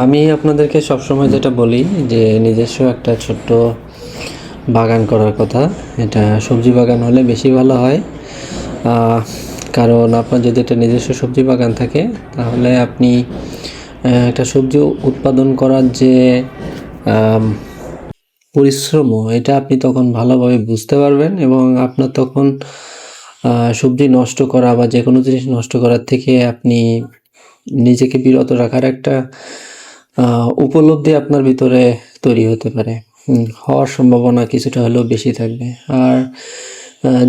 আমি আপনাদেরকে সবসময় যেটা বলি যে নিজস্ব একটা ছোট্ট বাগান করার কথা। এটা সবজি বাগান হলে বেশি ভালো হয়। কারণ আপনার যদি একটা নিজস্ব সবজি বাগান থাকে তাহলে আপনি একটা সবজি উৎপাদন করার যে পরিশ্রম এটা আপনি তখন ভালোভাবে বুঝতে পারবেন এবং আপনার তখন সবজি নষ্ট করা বা যে কোনো জিনিস নষ্ট করার থেকে আপনি নিজেকে বিরত রাখার একটা উপলব্ধি আপনার ভিতরে তৈরি হতে পারে। হওয়ার সম্ভাবনা কিছুটা হলেও বেশি থাকবে। আর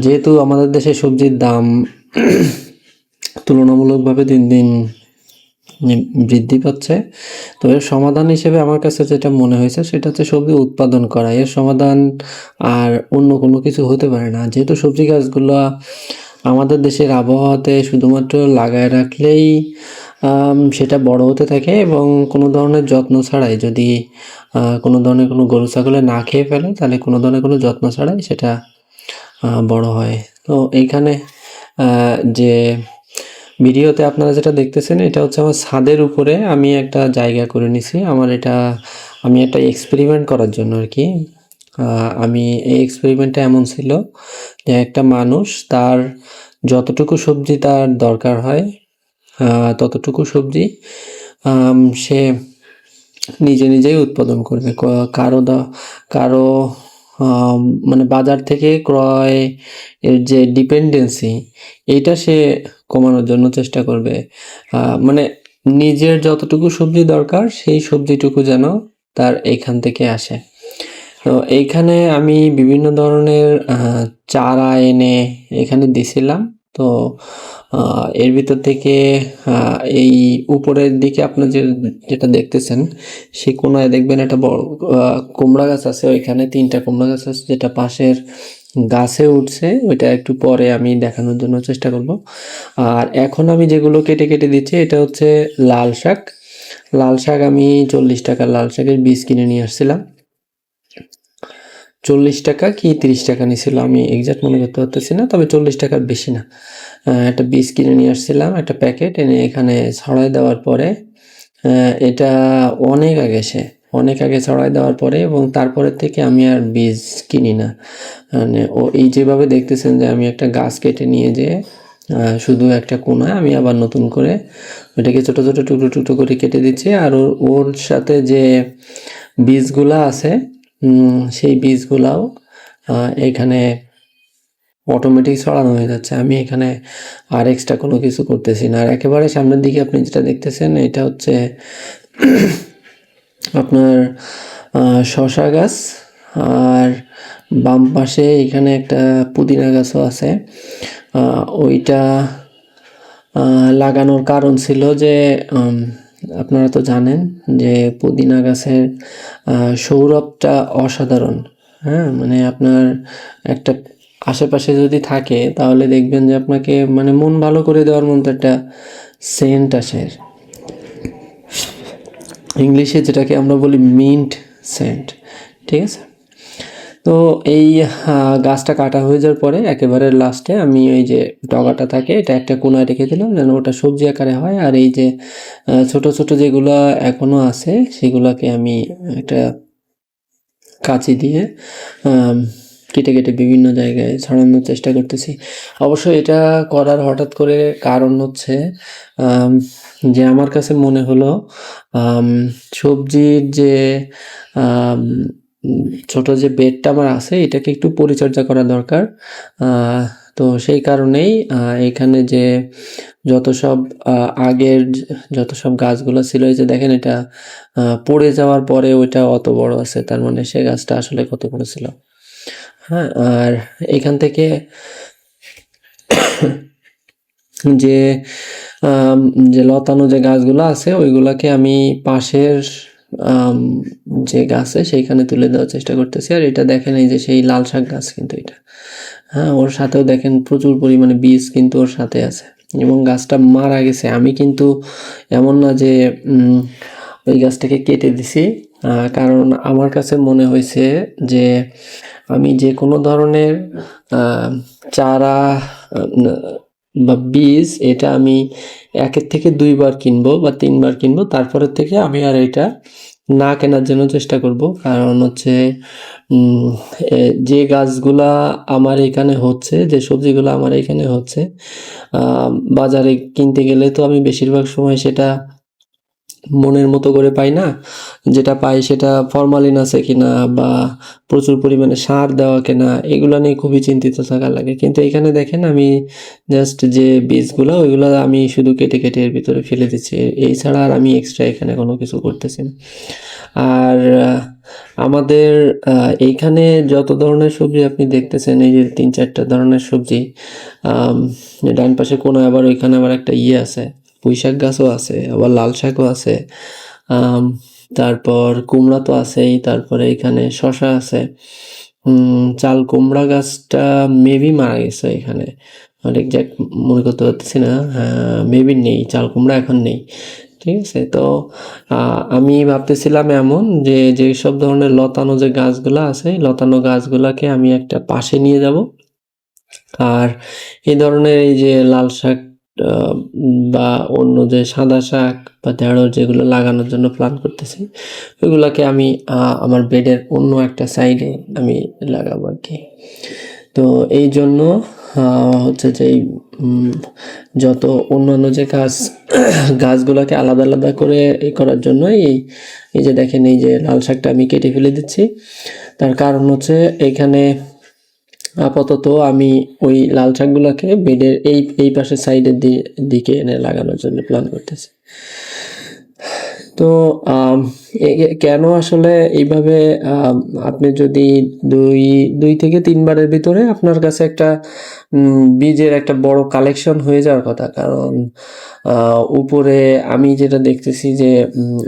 যেহেতু আমাদের দেশে সবজির দাম তুলনামূলকভাবে দিন দিন বৃদ্ধি পাচ্ছে, তো এর সমাধান হিসেবে আমার কাছে যেটা মনে হয়েছে সেটা হচ্ছে সবজি উৎপাদন করা। এর সমাধান আর অন্য কোনো কিছু হতে পারে না। যেহেতু সবজি গাছগুলো আমাদের দেশের আবহাওয়াতে শুধুমাত্র লাগায় রাখলেই সেটা বড় হতে থাকে এবং কোনো ধরনের যত্ন ছাড়াই যদি কোনো ধরনের কোনো গরু ছাগলে না খেয়ে ফেলে তাহলে কোনো ধরনের কোনো যত্ন ছাড়াই সেটা বড় হয়। তো এইখানে যে ভিডিওতে আপনারা যেটা দেখতেছেন এটা হচ্ছে আমার ছাদের উপরে আমি একটা জায়গা করে নিছি। আমি একটা এক্সপেরিমেন্ট করার জন্য আর কি। আমি এই এক্সপেরিমেন্টটা এমন ছিল যে একটা মানুষ তার যতটুকু সবজি তার দরকার হয় ততটুকু সবজি সে নিজে নিজেই উৎপাদন করবে। কারো মানে বাজার থেকে ক্রয় এর যে ডিপেন্ডেন্সি এইটা সে কমানোর জন্য চেষ্টা করবে। মানে নিজের যতটুকু সবজি দরকার সেই সবজিটুকু যেন তার এইখান থেকে আসে। তো এইখানে আমি বিভিন্ন ধরনের চারা এনে এখানে দিছিলাম। তো এর ভিতর থেকে এই উপরের দিকে আপনার যেটা দেখতেছেন সেই কোনায় দেখবেন একটা বড় কুমড়া গাছ আছে। ওইখানে 3টা কুমড়া গাছ আছে যেটা পাশের গাছে উঠছে। ওইটা একটু পরে আমি দেখানোর জন্য চেষ্টা করব। আর এখন আমি যেগুলো কেটে কেটে দিচ্ছি এটা হচ্ছে লাল শাক। লাল শাক আমি 40 টাকার লাল শাকের বীজ কিনে নিয়ে আসছিলাম। 40 টাকা কি 30 টাকা নিছিল আমি এক্সাক্ট মনে করতে পারতেছি না, তবে 40 টাকার বেশি না। একটা বীজ কিনে নিয়ে আসছিলাম, একটা প্যাকেট এনে এখানে ছড়াই দেওয়ার পরে এটা অনেক আগে ছড়াই দেওয়ার পরে এবং তারপরের থেকে আমি আর বীজ কিনি না। মানে এই যেভাবে দেখতেছেন যে আমি একটা গাছ কেটে নিয়ে যেয়ে শুধু একটা কোনায় আমি আবার নতুন করে ওইটাকে ছোট ছোট টুকরো টুকরো করে কেটে দিচ্ছি। আর ওর সাথে যে বীজগুলা আছে সেই বীজগুলাও এখানে অটোমেটিক ছড়ানো হয়ে যাচ্ছে। আমি এখানে আর এক্সট্রা কোনো কিছু করতেছি না। আর একেবারে সামনের দিকে আপনি যেটা দেখতেছেন এটা হচ্ছে আপনার শসা গাছ। আর বাম পাশে এখানে একটা পুদিনা গাছও আছে। ওইটা লাগানোর কারণ ছিল যে আপনারা তো জানেন যে পুদিনা গাছের সৌরভটা অসাধারণ। হ্যাঁ, মানে আপনার একটা আশেপাশে যদি থাকে তাহলে দেখবেন যে আপনাকে মানে মন ভালো করে দেওয়ার মতো একটা সেন্ট আসে। ইংলিশে যেটাকে আমরা বলি মিন্ট সেন্ট, ঠিক আছে? তো এই গাছটা কাটা হয়ে যাওয়ার পরে একেবারে লাস্টে আমি ওই যে ডগাটা থাকে এটা একটা কোনায় রেখে দিলাম যেন ওটা সবজি আকারে হয়। আর এই যে ছোট ছোট যেগুলো এখনো আছে সেগুলোকে আমি একটা কাঁচি দিয়ে কেটে কেটে বিভিন্ন জায়গায় ছড়ানোর চেষ্টা করতেছি। অবশ্য এটা করার হঠাৎ করে কারণ হচ্ছে যে আমার কাছে মনে হলো সবজির যে ছোট যে বেডটা আমার আছে এটাকে একটু পরিচর্যা করা দরকার। তো সেই কারণেই এখানে যে আগের যত সব গাছগুলো ছিল এই যে দেখেন এটা পড়ে যাওয়ার পরে ওইটা অত বড় আছে, তার মানে সে গাছটা আসলে কত বড় ছিল। হ্যাঁ, আর এখান থেকে যে যে লতানো যে গাছগুলো আছে ওইগুলাকে আমি পাশের যে গাছে সেইখানে তুলে দেওয়ার চেষ্টা করতেছি। আর এটা দেখেন এই যে সেই লাল শাক গাছ কিন্তু এটা, হ্যাঁ, ওর সাথেও দেখেন প্রচুর পরিমাণে বীজ কিন্তু ওর সাথে আছে এবং গাছটা মারা গেছে। আমি কিন্তু এমন না যে ওই গাছটাকে কেটে দিছি, কারণ আমার কাছে মনে হয়েছে যে আমি যে কোনো ধরনের চারা বা বীজ, এটা আমি 1 থেকে 2 বার কিনবো বা 3 বার কিনবো, তারপরের থেকে আমি আর এটা না কেনার জন্য চেষ্টা করব। কারণ হচ্ছে উম, যে গাছগুলা আমার এখানে হচ্ছে, যে সবজিগুলো আমার এখানে হচ্ছে, বাজারে কিনতে গেলে তো আমি বেশিরভাগ সময় সেটা মনের মতো করে পাই না। যেটা পাই সেটা ফরমালিন আছে কিনা বা প্রচুর পরিমাণে সার দেওয়া কিনা, এগুলা নিয়ে খুবই চিন্তিত থাকা লাগে। কিন্তু এখানে দেখেন আমি জাস্ট যে বীজগুলা, ওইগুলা আমি শুধু কেটে কেটে এর ভিতরে ফেলে দিচ্ছি। এই ছাড়া আর আমি এক্সট্রা এখানে কোনো কিছু করতেছি না। আর আমাদের এইখানে যত ধরনের সবজি আপনি দেখতেছেন, এই যে 3-4টা ধরনের সবজি, আম, ডান পাশে কোনায় আবার ওইখানে আবার একটা আছে, পুঁই শাক গাছও আছে, আবার লাল শাকও আছে, আম, তারপর কুমড়া তো আছেই, তারপরে এখানে শশা আছে, চাল কুমড়া গাছটা মেবি মারা গেছে এখানে, আর এক্সাক্ট মনে করতে পারতেছি না। মেবি নেই, চাল কুমড়া এখন নেই। ঠিক আছে, তো আমি ভাবতেছিলাম এমন যে যেসব ধরনের লতানো যে গাছগুলা আছে, লতানো গাছগুলাকে আমি একটা পাশে নিয়ে যাব। আর এই ধরনের এই যে লাল শাক বা অন্য যে সাদা শাক বা ঢেঁড়স যেগুলো লাগানোর জন্য প্ল্যান করতেছি, ওইগুলাকে আমি আমার বেডের অন্য একটা সাইডে আমি লাগাবো আর কি। তো এই জন্য হচ্ছে যে যত অন্যান্য যে গাছগুলোকে আলাদা আলাদা করে করার জন্য এই যে দেখেন, এই যে লাল শাকটা আমি কেটে ফেলে দিচ্ছি। তার কারণ হচ্ছে এখানে আপাতত আমি ওই লাল শাকগুলোকে বেডের এই পাশের সাইডের দিকে এনে লাগানোর জন্য প্ল্যান করতেছি। তো কেন আসলে এইভাবে আপনি যদি 2 থেকে 3 বারের ভিতরে আপনার কাছে একটা বীজের একটা বড় কালেকশন হয়ে যাওয়ার কথা। কারণ উপরে আমি যেটা দেখতেছি যে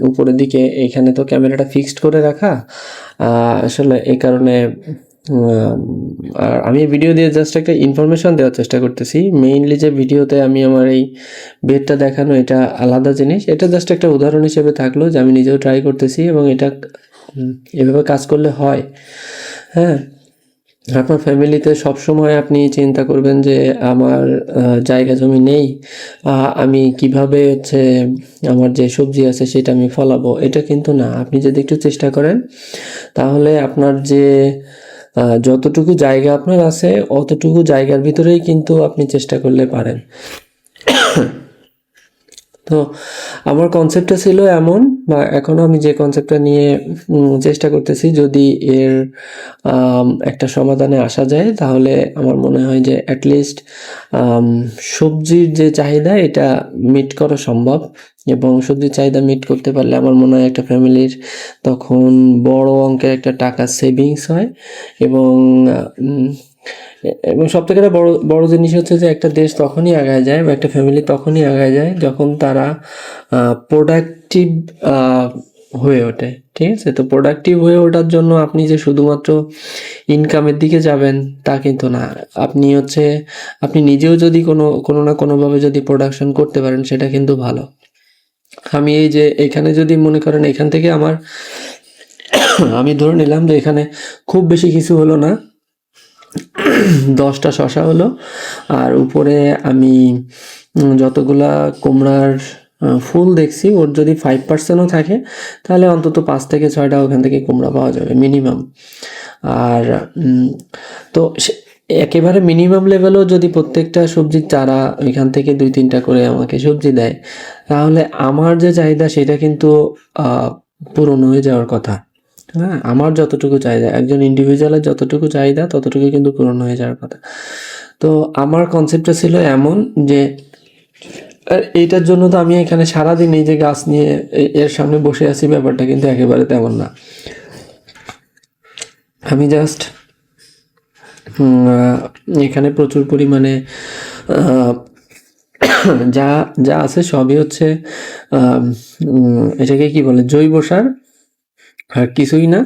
উপরের দিকে এখানে তো ক্যামেরাটা ফিক্সড করে রাখা, আসলে এই কারণে আর আমি ভিডিও দিয়ে জাস্ট একটা ইনফরমেশন দেওয়ার চেষ্টা করতেছি। মেইনলি যে ভিডিওতে আমি আমার এই বেডটা দেখানো, এটা আলাদা জিনিস। এটা জাস্ট একটা উদাহরণ হিসেবে থাকলো যে আমি নিজেও ট্রাই করতেছি এবং এটা এভাবে কাজ করলে হয়। হ্যাঁ, আপনার ফ্যামিলিতে সবসময় আপনি চিন্তা করবেন যে আমার জায়গা জমি নেই, আমি কিভাবে হচ্ছে আমার যে সবজি আছে সেটা আমি ফলাবো, এটা কিন্তু না। আপনি যদি একটু চেষ্টা করেন তাহলে আপনার যে যতটুকু জায়গা আপনার আছে অতটুকু জায়গার ভিতরেই কিন্তু আপনি চেষ্টা করলে পারেন। তো আমার কনসেপ্টটা ছিল এমন, বা এখনো আমি যে কনসেপ্টটা নিয়ে চেষ্টা করতেছি, যদি এর একটা সমাধানে আসা যায় তাহলে আমার মনে হয় যে অ্যাটলিস্ট সবজির যে চাহিদা এটা মিট করা সম্ভব। এবং সবজির চাহিদা মিট করতে পারলে আমার মনে হয় একটা ফ্যামিলির তখন বড় অঙ্কের একটা টাকা সেভিংস হয়। এবং সবথেকে বড় বড় জিনিস হচ্ছে যে একটা দেশ তখনই আগায় যায় বা একটা ফ্যামিলি তখনই আগায় যায় যখন তারা প্রোডাক্টিভ হয়ে ওঠে। ঠিক আছে, তো প্রোডাক্টিভ হয়ে ওঠার জন্য আপনি যে শুধুমাত্র ইনকামের দিকে যাবেন তা কিন্তু না। আপনি নিজেও যদি কোনো না কোনোভাবে যদি প্রোডাকশন করতে পারেন সেটা কিন্তু ভালো। আমি এই যে এখানে যদি মনে করেন এখান থেকে আমি ধরে নিলাম যে এখানে খুব বেশি কিছু হলো না, 10টা শশা হলো, আর উপরে আমি যতগুলা কুমড়ার ফুল দেখছি ওর যদি 5%ও থাকে তাহলে অন্তত 5 থেকে 6টা ওখান থেকে কুমড়া পাওয়া যাবে মিনিমাম। আর তো একেবারে মিনিমাম লেভেলও যদি প্রত্যেকটা সবজির চারা এখান থেকে 2-3টা করে আমাকে সবজি দেয় তাহলে আমার যে চাহিদা সেটা কিন্তু পূরণ হয়ে যাওয়ার কথা। হ্যাঁ, আমার যতটুকু চাহিদা, একজন ইন্ডিভিজুয়ালের যতটুকু চাহিদা ততটুকু কিন্তু পূরণ হয়ে যাওয়ার কথা। তো আমার কনসেপ্টটা ছিল এমন যে এইটার জন্য তো আমি এখানে সারাদিন এই যে গাছ নিয়ে এর সামনে বসে আছি, ব্যাপারটা কিন্তু একেবারে তেমন না। আমি জাস্ট এখানে প্রচুর পরিমাণে যা যা আছে সবই হচ্ছে এটাকে কি বলে, জৈব সার, আর কিছুই না।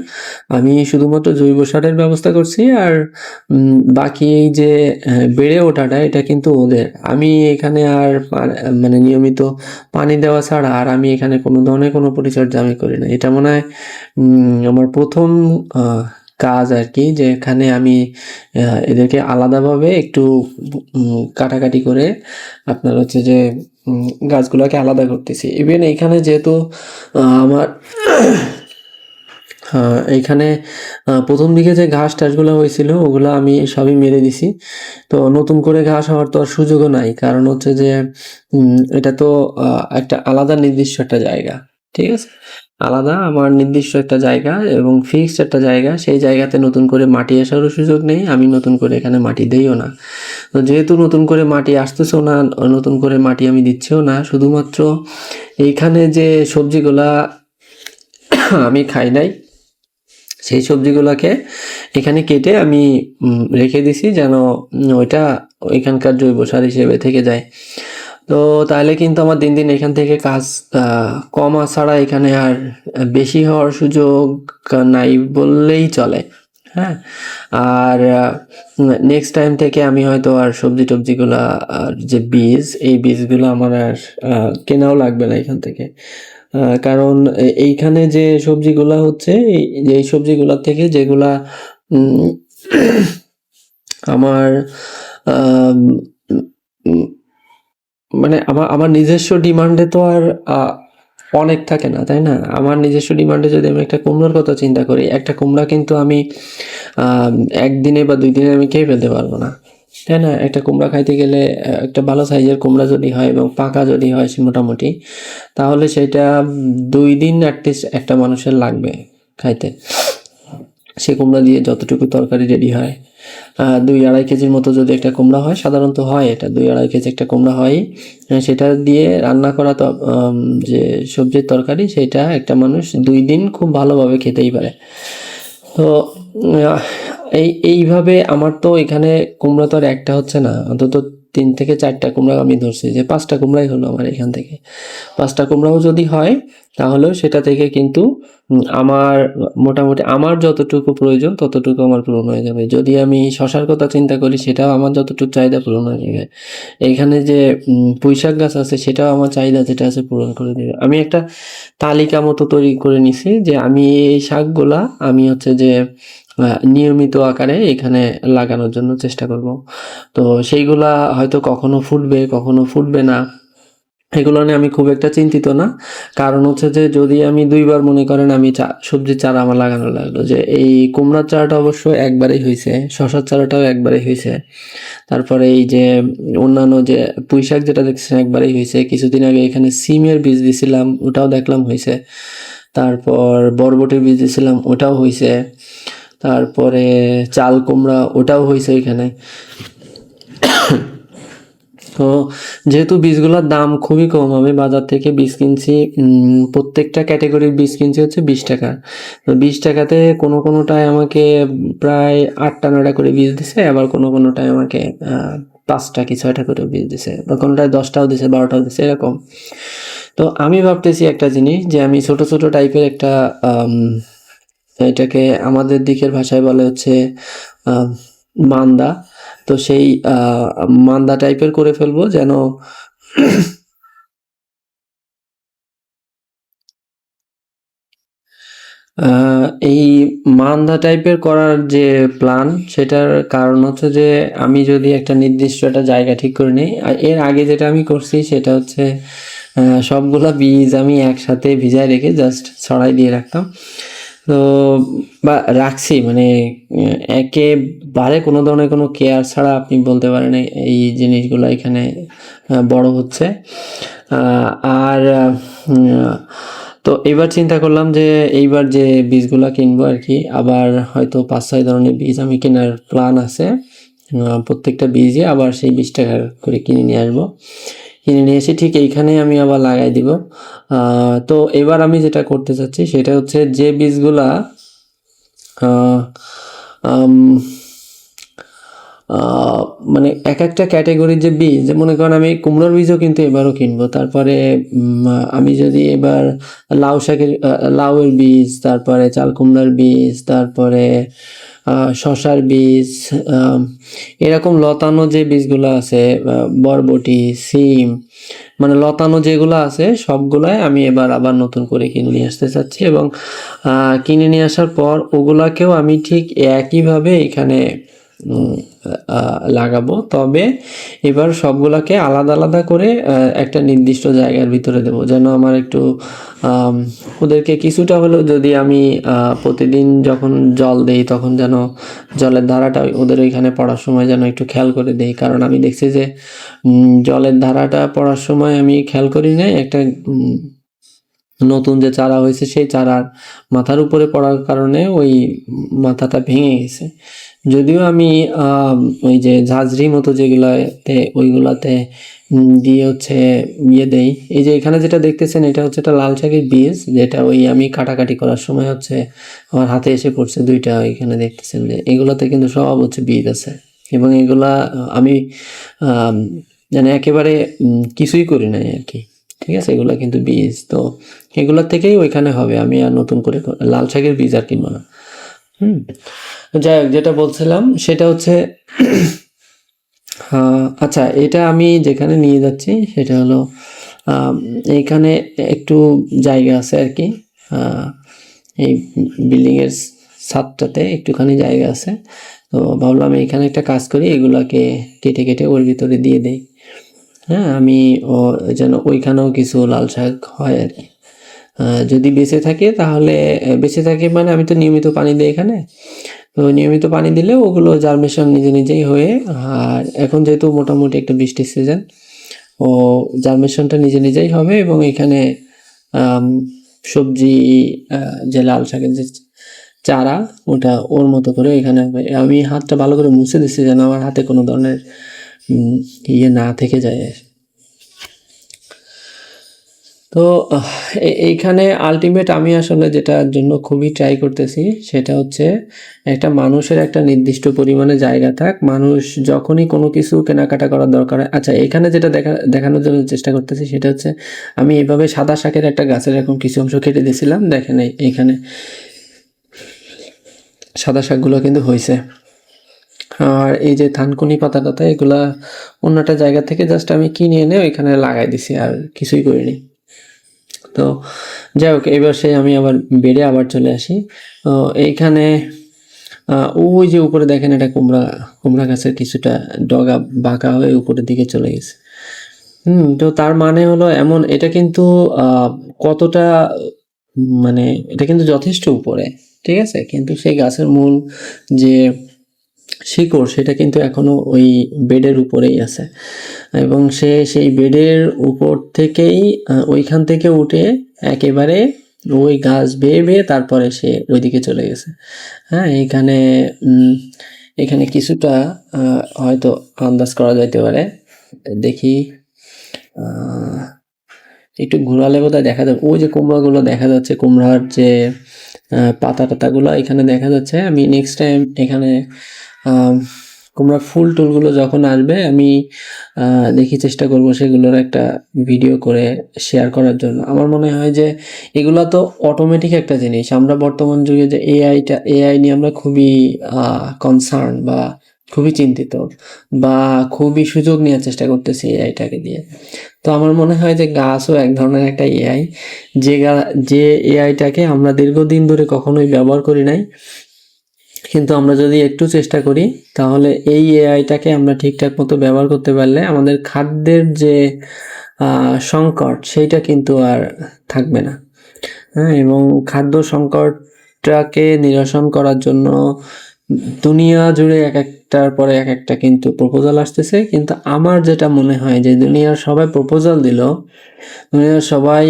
আমি শুধুমাত্র জৈব সারের ব্যবস্থা করছি, আর বাকি এই যে বেড়ে ওঠাটা এটা কিন্তু ওদের। আমি এখানে আর মানে নিয়মিত পানি দেওয়া ছাড়া আর আমি এখানে কোনো ধরনের কোনো পরিচর্যা আমি করি না। এটা মনে হয় আমার প্রথম কাজ আর কি, যেখানে আমি এদেরকে আলাদাভাবে একটু কাটাকাটি করে আপনার হচ্ছে যে গাছগুলোকে আলাদা করতেছি। ইভেন এইখানে যেহেতু আমার এইখানে প্রথম দিকে যে ঘাস টাসগুলো হয়েছিল ওগুলো আমি সবই মেরে দিছি। তো নতুন করে ঘাস হওয়ার তো আর সুযোগও নাই, কারণ হচ্ছে যে এটা তো একটা আলাদা নির্দিষ্ট একটা জায়গা, ঠিক আছে? আলাদা আমার নির্দিষ্ট একটা জায়গা এবং ফিক্সড একটা জায়গা, সেই জায়গাতে নতুন করে মাটি আসারও সুযোগ নেই, আমি নতুন করে এখানে মাটি দিইও না। তো যেহেতু নতুন করে মাটি আসতেছেও না, নতুন করে মাটি আমি দিচ্ছিও না, শুধুমাত্র এইখানে যে সবজিগুলা আমি খাই নাই সেই সবজিগুলোকে এখানে কেটে আমি রেখে দিছি, যেন ওইটা ওইখানকার জৈব সার হিসেবে থেকে যায়। তো তাহলে কিন্তু আমার দিন দিন এখান থেকে কাজ কমা ছাড়া এখানে আর বেশি হওয়ার সুযোগ নাই বললেই চলে। হ্যাঁ, আর নেক্সট টাইম থেকে আমি হয়তো আর সবজি টবজিগুলা যে বীজ, এই বীজগুলো আমার আর কেনাও লাগবে না এখান থেকে। কারণ এইখানে যে সবজিগুলা হচ্ছে, এই সবজিগুলার থেকে যেগুলা আমার মানে আমার নিজস্ব ডিমান্ডে তো আর অনেক থাকে না, তাই না? আমার নিজস্ব ডিমান্ডে যদি আমি একটা কুমড়োর কথা চিন্তা করি, একটা কুমড়া কিন্তু আমি একদিনে বা 2 দিনে আমি খেয়ে ফেলতে পারবো না, তাই না? একটা কুমড়া খাইতে গেলে একটা ভালো সাইজের কুমড়া যদি হয় এবং পাকা যদি হয় সে মোটামুটি, তাহলে সেটা 2 দিন অ্যাটলিস্ট একটা মানুষের লাগবে খাইতে। সে কুমড়া দিয়ে যতটুকু তরকারি রেডি হয়, 2-2.5 কেজির মতো যদি একটা কুমড়া হয়, সাধারণত হয় এটা 2-2.5 কেজি একটা কুমড়া হয়, সেটা দিয়ে রান্না করা যে সবজির তরকারি, সেটা একটা মানুষ 2 দিন খুব ভালোভাবে খেতেই পারে। তো এইভাবে আমার তো এখানে কুমড়া তো আর একটা হচ্ছে না, অন্তত 3 থেকে 4টা কুমড়া আমি ধরছি, যে 5টা কুমড়াই হলো আমার এখান থেকে। 5টা কুমড়াও যদি হয় তাহলেও সেটা থেকে কিন্তু আমার মোটামুটি আমার যতটুকু প্রয়োজন ততটুকু আমার পূরণ হয়ে যাবে। যদি আমি শশার কথা চিন্তা করি, সেটাও আমার যতটুকু চাহিদা পূরণ হয়ে যাবে। এইখানে যে পুঁইশাক গাছ আছে, সেটাও আমার চাহিদা যেটা আছে পূরণ করে দেবে। আমি একটা তালিকা মতো তৈরি করে নিছি যে আমি এই শাকগুলা আমি হচ্ছে যে নিয়মিত আকারে এখানে লাগানোর জন্য চেষ্টা করব। তো সেইগুলা হয়তো কখনো ফুটবে, কখনো ফুটবে না, এগুলো নিয়ে আমি খুব একটা চিন্তিত না। কারণ হচ্ছে যে যদি আমি 2 বার মনে করেন আমি সবজির চারা আমার লাগানো লাগলো, যে এই কুমড়ার চারাটা অবশ্য একবারেই হইছে, শশার চারাটাও একবারেই হইছে। তারপরে এই যে অন্যান্য যে পুঁইশাক যেটা দেখছেন একবারেই হইছে। কিছুদিন আগে এখানে সিমের বীজ দিছিলাম, ওটাও দেখলাম হইছে। তারপর বরবটির বীজ দিছিলাম, ওটাও হইছে। তারপরে চাল কুমড়া, ওটাও হইছে এখানে। তো যেহেতু বীজগুলোর দাম খুবই কম, আমি বাজার থেকে বীজ কিনছি, প্রত্যেকটা ক্যাটাগরির বীজ কিনছি হচ্ছে 20 টাকা। তো 20 টাকাতে কোনোটায় আমাকে প্রায় 8টা-9টা করে বীজ দিছে, আবার কোনোটায় আমাকে 5টা কি 6টা করে বীজ দিছে, বা কোনোটায় 10টাও দিছে, 12টাও দিছে, এরকম। তো আমি ভাবতেছি একটা জিনিস, যে আমি ছোট ছোট টাইপের একটা এটাকে আমাদের দিকের ভাষায় বলে হচ্ছে মান্দা। তো সেই মান্দা টাইপের করে ফেলবো, যেন এই মান্দা টাইপের করার যে প্ল্যান, সেটার কারণ হচ্ছে যে আমি যদি একটা নির্দিষ্ট একটা জায়গা ঠিক করে নিই, এর আগে যেটা আমি করছি সেটা হচ্ছে সবগুলা বীজ আমি একসাথে ভিজায় রেখে জাস্ট ছড়াই দিয়ে রাখতাম। তো বা রাখছি মানে একেবারে কোনো ধরনের কোনো কেয়ার ছাড়া আপনি বলতে পারেন এই জিনিসগুলো এখানে বড় হচ্ছে। আর তো এবার চিন্তা করলাম যে এইবার যে বীজগুলা কিনবো আর কি, আবার হয়তো 5-6 ধরনের বীজ আমি কেনার প্ল্যান আছে। প্রত্যেকটা বীজই আবার সেই 20 টাকা করে কিনে নিয়ে আসবো। কিনে নিয়ে এসে ঠিক এইখানে আমি আবার লাগাই দিব। তো এবার আমি যেটা করতে চাচ্ছি সেটা হচ্ছে, যে বীজগুলা মানে এক একটা ক্যাটাগরির যে বীজ, মনে করেন আমি কুমড়োর বীজও কিন্তু এবারও কিনবো। তারপরে আমি যদি এবার লাউয়ের বীজ, তারপরে চাল কুমড়ার বীজ, তারপরে শশার বীজ, এরকম লতানো যে বীজগুলো আছে, বরবটি, সিম, মানে লতানো যেগুলো আছে সবগুলাই আমি এবার আবার নতুন করে কিনে নিয়ে আসতে চাচ্ছি, এবং কিনে নিয়ে আসার পর ওগুলাকেও আমি ঠিক একইভাবে এখানে লাগাবো। তবে এবার সবগুলাকে আলাদা আলাদা করে একটা নির্দিষ্ট জায়গার ভিতরে দেবো, যেন আমার একটু ওদেরকে কিছুটা হলেও, যদি আমি প্রতিদিন যখন জল দেই তখন যেন জলের ধারাটা ওদের ওইখানে পড়ার সময় যেন একটু খেয়াল করে দেই। কারণ আমি দেখছি যে জলের ধারাটা পড়ার সময় আমি খেয়াল করি নাই, একটা নতুন যে চারা হয়েছে সেই চারার মাথার উপরে পড়ার কারণে ওই মাথাটা ভেঙে গেছে। যদিও আমি ওই যে ঝাঁঝরি মতো যেগুলাতে ওইগুলাতে দিয়ে হচ্ছে দেই। এই যে এখানে যেটা দেখতেছেন এটা হচ্ছে একটা লাল শাকের বীজ, যেটা ওই আমি কাটাকাটি করার সময় হচ্ছে আমার হাতে এসে পড়ছে দুইটা। এখানে দেখতেছেন যে এগুলাতে কিন্তু সব হচ্ছে বীজ আছে, এবং এগুলা আমি মানে একেবারে কিছুই করি নাই আর কি। ঠিক আছে, এগুলা কিন্তু বীজ, তো এগুলোর থেকেই ওইখানে হবে। আমি আর নতুন করে লাল শাকের বীজ আর কিনবো না। যাই হোক, যেটা বলছিলাম সেটা হচ্ছে আচ্ছা, এটা আমি যেখানে নিয়ে যাচ্ছি সেটা হলো এইখানে একটু জায়গা আছে আর কি, এই বিল্ডিংয়ের ছাদটাতে একটুখানি জায়গা আছে। তো ভাবলাম এখানে একটা কাজ করি, এগুলাকে কেটে কেটে ওর ভিতরে দিয়ে দেই। হ্যাঁ, আমি যেন ওইখানেও কিছু লাল শাক হয় আর কি। যদি বেঁচে থাকে তাহলে বেঁচে থাকে মানে আমি তো নিয়মিত পানি দিই এখানে, তো নিয়মিত পানি দিলে ওগুলো জার্মেশন নিজে নিজেই হয়ে, আর এখন যেহেতু মোটামুটি একটা বৃষ্টির সিজন, ও জার্মেশনটা নিজে নিজেই হবে, এবং এখানে সবজি যে লাল শাকের যে চারা ওটা ওর মতো করে এখানে হবে। আমি হাতটা ভালো করে মুছে দিচ্ছি যেন আমার হাতে কোনো ধরনের ইয়ে না থেকে যায়। তো এইখানে আলটিমেট আমি আসলে যেটার জন্য খুবই ট্রাই করতেছি সেটা হচ্ছে একটা মানুষের একটা নির্দিষ্ট পরিমাণে জায়গা থাক, মানুষ যখনই কোনো কিছু কেনাকাটা করার দরকার হয়। আচ্ছা, এখানে যেটা দেখানোর জন্য চেষ্টা করতেছি সেটা হচ্ছে আমি এইভাবে সাদা শাকের একটা গাছের এরকম কিছু অংশ কেটে দিয়েছিলাম, দেখেন এইখানে সাদা শাকগুলো কিন্তু হয়েছে। আর এই যে থানকুনি পাতা টাতা এগুলা অন্যটা জায়গা থেকে জাস্ট আমি কিনে এনে ওইখানে লাগাই দিছি, আর কিছুই করিনি। তো যাই হোক, এবার সেই আমি আবার বেডে আবার চলে আসি। এইখানে ওই যে উপরে দেখেন এটা কুমড়া গাছের কিছুটা ডগা বাঁকা হয়ে উপরের দিকে চলে গেছে। তো তার মানে হলো এমন, এটা কিন্তু কতটা মানে এটা কিন্তু যথেষ্ট উপরে, ঠিক আছে, কিন্তু সেই গাছের মূল যে শিকড় সেটা কিন্তু এখনো ওই বেডের উপরেই আছে, এবং সেই বেডের উপর থেকেই ওইখান থেকে উঠে একেবারে ওই গাছ বেয়ে বেয়ে তারপরে সে ওইদিকে চলে গেছে। হ্যাঁ, এখানে কিছুটা হয়তো আন্দাজ করা যাইতে পারে। দেখি একটু ঘোরালে বোধহয় দেখা যাবে, ওই যে কুমড়াগুলো দেখা যাচ্ছে, কুমড়ার যে পাতা টাতাগুলো এখানে দেখা যাচ্ছে। আমি নেক্সট টাইম এখানে কুমড়ার ফুল টুলগুলো যখন আসবে আমি দেখি চেষ্টা করব সেগুলোর একটা ভিডিও করে শেয়ার করার জন্য। আমার মনে হয় যে এগুলো তো অটোমেটিক একটা জিনিস। আমরা বর্তমান যুগে যে এআই নিয়ে আমরা খুবই কনসার্ন বা খুবই চিন্তিত বা খুবই সুযোগ নেওয়ার চেষ্টা করতেছি এআইটাকে দিয়ে। তো আমার মনে হয় যে গাছও এক ধরনের একটা এআই, যে এআইটাকে আমরা দীর্ঘদিন ধরে কখনোই ব্যবহার করি নাই, কিন্তু আমরা যদি একটু চেষ্টা করি তাহলে এই এআইটাকে আমরা ঠিকঠাক মতো ব্যবহার করতে পারলে আমাদের খাদ্যের যে সংকট সেইটা কিন্তু আর থাকবে না। হ্যাঁ, এবং খাদ্য সংকটটাকে নিরসন করার জন্য দুনিয়া জুড়ে এক একটার পরে এক একটা কিন্তু প্রপোজাল আসতেছে, কিন্তু আমার যেটা মনে হয় যে দুনিয়ার সবাই প্রপোজাল দিল, দুনিয়ার সবাই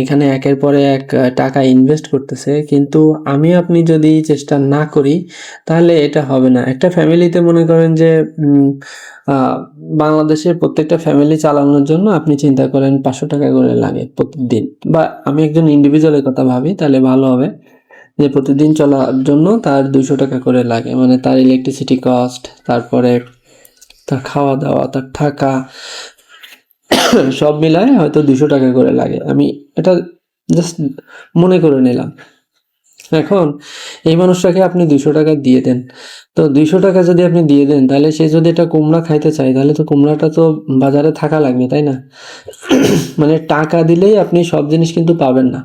এখানে একের পরে এক টাকা ইনভেস্ট করতেছে, কিন্তু আমি আপনি যদি চেষ্টা না করি তাহলে এটা হবে না। একটা ফ্যামিলিতে মনে করেন যে বাংলাদেশের প্রত্যেকটা ফ্যামিলি চালানোর জন্য আপনি চিন্তা করেন 500 টাকা করে লাগে প্রতিদিন, বা আমি একজন ইন্ডিভিজুয়ালের কথা ভাবি তাহলে ভালো হবে, যে প্রতিদিন চলার জন্য তার 200 টাকা করে লাগে, মানে তার ইলেকট্রিসিটি কস্ট, তারপরে তার খাওয়া দাওয়া, তার থাকা, সব মিলায় হয়তো 200 টাকা করে লাগে। আমি এটা জাস্ট মনে করে নিলাম। এখন এই মানুষটাকে আপনি 200 টাকা দিয়ে দেন। তো 200 টাকা যদি আপনি দিয়ে দেন, তাহলে সে যদি এটা কুমড়া খাইতে চায়, তাহলে তো কুমড়াটা তো বাজারে থাকা লাগবে, তাই না? মানে টাকা দিলেই আপনি সব জিনিস কিন্তু পাবেন না।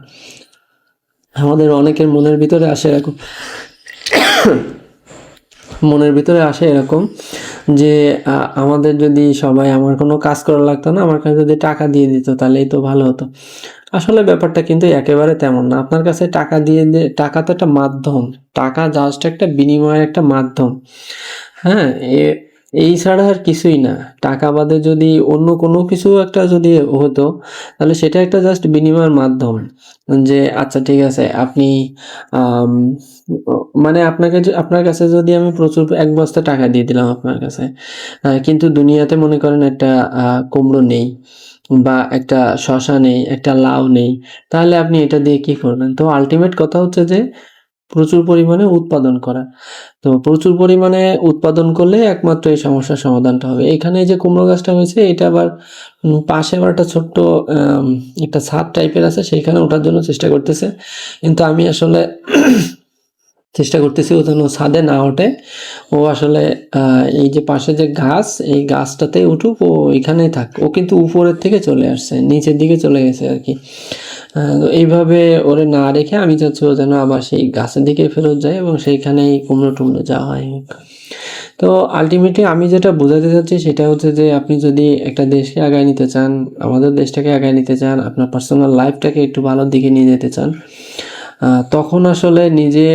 আমাদের অনেকের মনের ভিতরে আসে এরকম যে আমাদের যদি সবাই, আমার কোনো কাজ করা লাগতো না, আমার কাছে যদি টাকা দিয়ে দিত তাহলেই তো ভালো হতো। আসলে ব্যাপারটা কিন্তু একেবারে তেমন না। আপনার কাছে টাকা টাকা তো একটা মাধ্যম, টাকা জাস্ট একটা বিনিময়ের একটা মাধ্যম। হ্যাঁ, এই ছাড়া আর কিছুই না। টাকা বাদে যদি অন্য কোনো কিছু একটা যদি হতো, তাহলে সেটা একটা জাস্ট বিনিময়ের মাধ্যম। যে আচ্ছা ঠিক আছে, আপনি আম মানে আপনার কাছে যদি আমি প্রচুর ১ বস্তা টাকা দিয়ে দিলাম আপনার কাছে। কিন্তু দুনিয়াতে মনে করেন একটা কুমড়ো নেই বা একটা শসা নেই, একটা লাউ নেই। তাহলে আপনি এটা দিয়ে কি করবেন? তো আল্টিমেট কথা হচ্ছে যে প্রচুর পরিমাণে উৎপাদন করা। তো প্রচুর পরিমাণে উৎপাদন করলে একমাত্র এই সমস্যার সমাধানটা হবে। এখানে যে কুমড়ো গাছটা হয়েছে, এটা আবার পাশে আবার একটা ছোট্ট একটা ছাদ টাইপের আছে, সেইখানে ওঠার জন্য চেষ্টা করতেছে। কিন্তু আমি আসলে চেষ্টা করতেছি ও যেন ছাদে না ওঠে। ও আসলে এই যে পাশে যে গাছ, এই গাছটাতেই উঠুক, ও এখানেই থাক। ও কিন্তু উপরের থেকে চলে আসছে, নিচের দিকে চলে গেছে আরকি। তো এইভাবে ওরে না রেখে আমি চাচ্ছি ও যেন আবার সেই গাছের দিকে ফেরত যায় এবং সেইখানেই কুমড়ো-টুমড়ো যাওয়া হয়। তো আল্টিমেটলি আমি যেটা বোঝাতে চাচ্ছি সেটা হচ্ছে যে আপনি যদি একটা দেশকে আগায় নিতে চান, আমাদের দেশটাকে আগায় নিতে চান, আপনার পার্সোনাল লাইফটাকে একটু ভালোর দিকে নিয়ে যেতে চান, তখন আসলে নিজে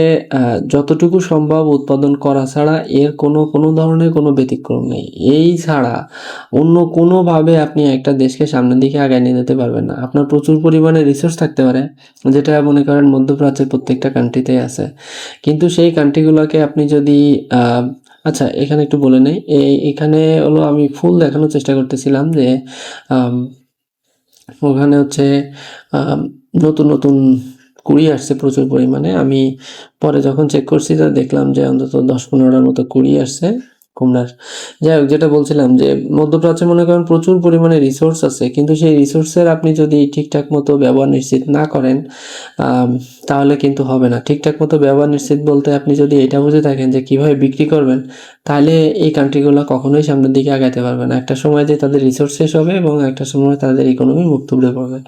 যতটুকু সম্ভব উৎপাদন করা ছাড়া এর কোনো ধরনের কোনো ব্যতিক্রম নেই। এই ছাড়া অন্য কোনোভাবে আপনি একটা দেশকে সামনের দিকে আগায় নিয়ে যেতে পারবেন না। আপনার প্রচুর পরিমাণে রিসোর্স থাকতে পারে, যেটা মনে করেন মধ্যপ্রাচ্যের প্রত্যেকটা কান্ট্রিতেই আছে। কিন্তু সেই কান্ট্রিগুলোকে আপনি যদি আচ্ছা এখানে একটু বলে নেই, এখানে হলো আমি ফুল দেখানোর চেষ্টা করতেছিলাম যে আম ওখানে হচ্ছে নতুন কুড়ি আসছে প্রচুর পরিমাণে। আমি পরে যখন চেক করছি তো দেখলাম যে অন্তত ১০-১৫টার মতো কুড়ি আসছে কুমড়ার। যাই হোক, যেটা বলছিলাম যে মধ্যপ্রাচ্যে মনে করেন প্রচুর পরিমাণে রিসোর্স আছে, কিন্তু সেই রিসোর্সের আপনি যদি ঠিকঠাক মতো ব্যবহার নিশ্চিত না করেন, তাহলে কিন্তু হবে না। ঠিকঠাক মতো ব্যবহার নিশ্চিত বলতে আপনি যদি এটা বুঝে থাকেন যে কীভাবে বিক্রি করবেন, তাহলে এই কান্ট্রিগুলো কখনোই সামনের দিকে আগাইতে পারবে না। একটা সময় যে তাদের রিসোর্স শেষ হবে এবং একটা সময় তাদের ইকোনমি মুখ থুবড়ে পড়বে।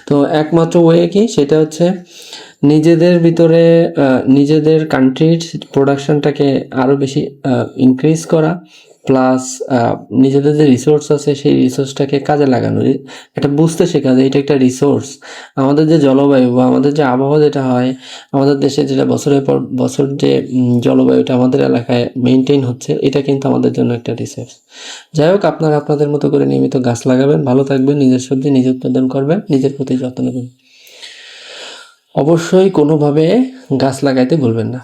তো একমাত্র ওয়ে কি, সেটা হচ্ছে নিজেদের ভিতরে নিজেদের কান্ট্রির প্রোডাকশনটাকে আরও বেশি ইনক্রিজ করা, প্লাস নিজেদের যে রিসোর্স আছে সেই রিসোর্সটাকে কাজে লাগানো। এটা বুঝতে শেখা যে এটা একটা রিসোর্স। আমাদের যে জলবায়ু বা আমাদের যে আবহাওয়া যেটা হয়, আমাদের দেশে যেটা বছরের পর বছর যে জলবায়ুটা আমাদের এলাকায় মেইনটেইন হচ্ছে, এটা কিন্তু আমাদের জন্য একটা রিসোর্স। যাই হোক, আপনারা আপনাদের মতো করে নিয়মিত গাছ লাগাবেন, ভালো থাকবেন, নিজের সবজি নিজে উৎপাদন করবেন, নিজের প্রতি যত্ন নেবেন। অবশ্যই কোনোভাবে গাছ লাগাইতে ভুলবেন না।